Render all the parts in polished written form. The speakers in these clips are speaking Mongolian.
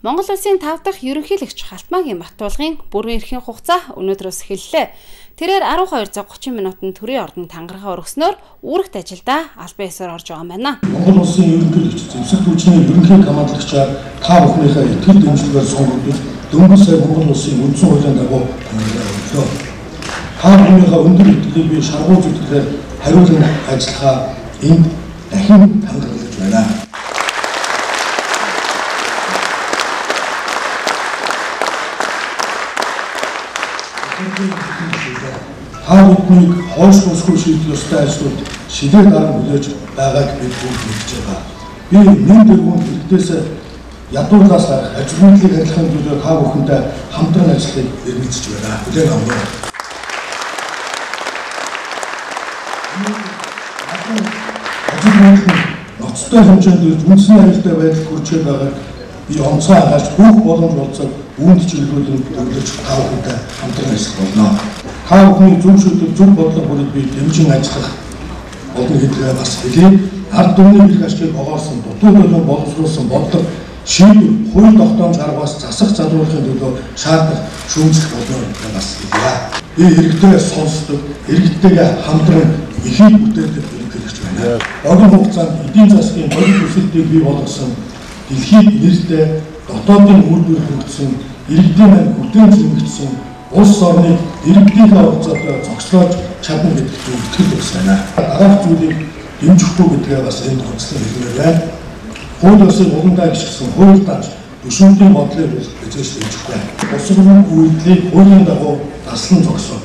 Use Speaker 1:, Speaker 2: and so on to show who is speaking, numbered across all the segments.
Speaker 1: Монгол улсын 5 дахь ерөнхийлөгч Халтмаагийн Баттуулгын бүрэн эрхийн хугацаа өнөөдрөөс эхэллээ. Тэрээр 12:30 минутанд төрийн ордонд тангарахаа өргөснөөр үүрэгт ажилдаа албан ёсоор орж байгаа юм байна.
Speaker 2: Монгол улсын ерөнхийлөгч зэвсэг түвшний ерөнхий командлагчаар та бүхнийхээ итгэл дэмжлэгээр сонгогдож дөнгөж сая Монгол улсын үндсэн хуулийн дагуу танилцууллаа. Та бүхнийхээ өндөр итгэлийг би шаргуулж үзэхээр хариулан ажиллахаа энд дахин танилцуулж байна. Та бүхнийг хойш босгүй шийдэх ёстой ажлууд шилээ дараа хүлээж байгааг бид бүгд мэдж байгаа. Би нэг дөрвөн хэрэгтээс ядуурлаас гарах ажилтнуудыг адилхан төлөв та бүхэндээ хамтран ажиллахыг эрмэлзэж байна. Хүлээн авах. Ажилтнууд ноцтой хэмжээнд үндэсний аюултай байдал хүрч байгааг би онцгой хааж бүх боломж болцоод үүнд чиглүүлэн төвлөрч та бүхэндээ хамтран ажиллах болно. Та бүхний зөв шийдвэр зөв бодлого бүрийг би дэмжин ажиллах болно гэдгээ бас хэлье. Ард түмний бэлэг ашгийг огоорсон дутуу төлөв боловсруулсан бодлого шийдвэр хууль тогтоомж гаргаас засах залруулахын төлөө шаардах шүүмжлэх болно гэдгээ бас хэлье. Би хэрэгтэй сонсдог, иргэдтэйгээ хамтран эхийг бүтээдэг ерөнхийлөгч байна. Богино хугацаанд эдийн засгийн бодит өсөлтийг бий болгосон дэлхийд нэртэй дотоодын үйлдвэр хөгжсөн, иргэдийн маань бүтээн зэмэгдсэн улс орныг иргэдийнхээ хугацаатай зогслоож чадна гэдэгт итгэл байна. Дараах зүйлийг дэмжихгүй гэдгээ бас энд онцлог хэлмээр байна. Хууль ёсыг уламжлаа гიშгсэн хууль дааж төшөөлийн бодлыг эзэж дэмжих байна. Босгон үйлдэлийг хуулийн дагуу таслан зогсоо.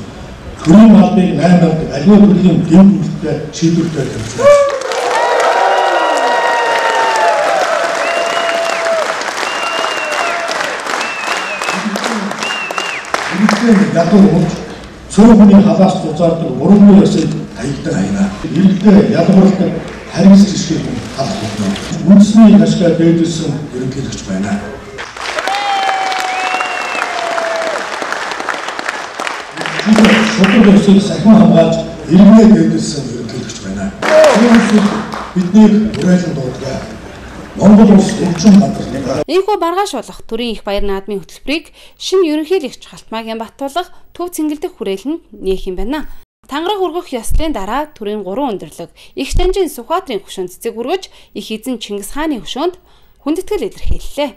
Speaker 2: Төрийн албыг 8 аливаа төрлийн гэмт үйлдэлтэй шийдвэртэй тавьж байна. Ядуу болж цөөхний халаас зузаардаг уран ёсыг таягдан хайна. Иргэдэд ялгарлах харгас жишгийг халах болно. Үндэсний ашгаа дээдэлсэн ерөнхийлөгч байна. Шудраг ёсыг сахин хамгаалж иргэнээ дээдэлсэн ерөнхийлөгч байна. Бидний уриалан дууддаг. Монгол улс өвчин гадар.
Speaker 1: Ийхүү баргааш болох төрийн их баяр наадмын хөтөлбөрийг шинэ ерөнхийлөгч Халтмаагийн Баттуулга төв цэнгэлдэх хүрээлэнд нээх юм байна. Тангараг өргөх ёслолын дараа төрийн 3 өндөрлөг их Жанжин Сүхбаатарын хөшөөнд цэцэг өргөж их эзэн Чингис хааны хөшөөнд хүндэтгэл илэрхийллээ.